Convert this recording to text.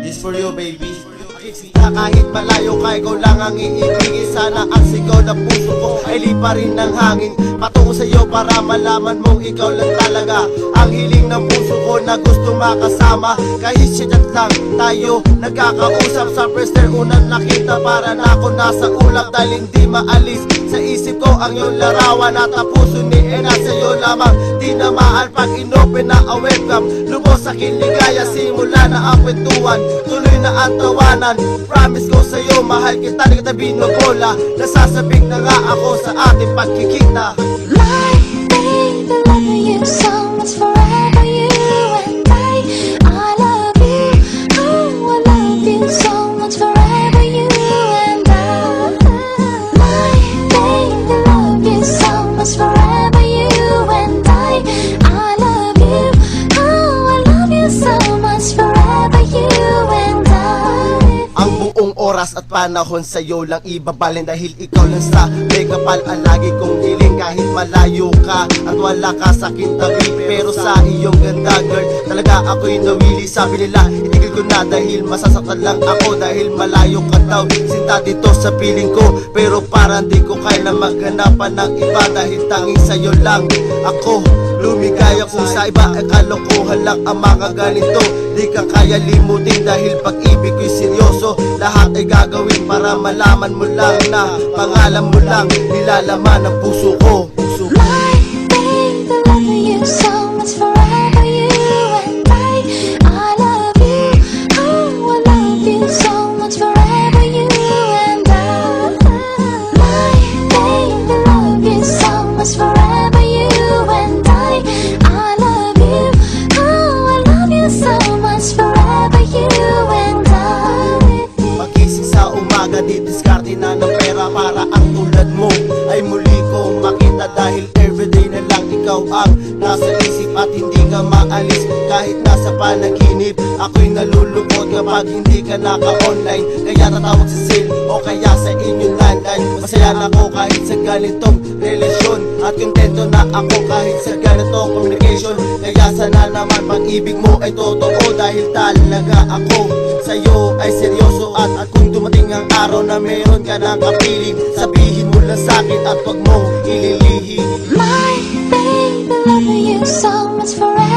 This for you, baby. Kahit malayo ka, ikaw lang ang iibigin. Sana ang sigaw ng puso ko ay lipa rin ng hangin patungo sa'yo para malaman mong ikaw lang talaga ang hiling ng puso ko na gusto makasama. Kahit siya lang tayo nagkakausap sa prester unang nakita, para na ako nasa ulap dahil hindi maalis sa isip ko ang iyong larawan. At ang puso ni Ena sa'yo lamang tinamaan pag inopen na ang webcam. Lubos sa kiligaya, simula na ang kwentuhan, tuloy na ang tawanan. Promise ko sa'yo, mahal kita, di kita binobola. Nasasabik na nga ako sa ating pagkikita. My baby, love you so much, forever you and I love you, oh I love you so much, forever you and I. My baby, love you so much, forever you and I love you, oh I love you so much, forever you and I. Ang buong oras at panahon sa'yo lang ibabalin, dahil ikaw lang sa may kapal ang lagi kong hiling. Kahit malayo ka at wala ka sa kintabi, pero sa iyong ganda girl talaga ako'y nawili. Sabi nila itigil ko na dahil masasaktan lang ako, dahil malayo ka daw sinta dito sa piling ko. Pero parang di ko kaya maghanapan ng iba, dahil tanging sa'yo lang ako lumigaya. Kung sa iba ay kalokohan lang ang mga ganito, di ka kaya limutin dahil pag-ibig ko'y seryoso. Lahat ay gagawin para malaman mo lang na pangalan mo lang nilalaman ng puso ko. My baby, love you so much, forever you and I love you, oh I love you so much, forever you and I. My baby, love you so much, forever you and I love you, oh I love you so much, forever you and I. Pagising sa umaga, didiskarte na ng pera para ang tulad mo ay muli kong makita, dahil everyday na lang ikaw ang nasa isip at hindi ka maalis. Kahit nasa panaginip, ako'y nalulungkot kapag hindi ka naka-online. Kaya tatawag sa cell o kaya sa inyong landline. Masaya na ako kahit sa ganitong relasyon, at kontento na ako kahit sa ganitong communication. Kaya sana naman pag-ibig mo ay totoo, dahil talaga ako sa'yo ay seryoso. At kung dumating ang araw na meron ka ng kapiling, sabihin mo lang sa'kin at wag mong ililihim. My baby, love you so much, forever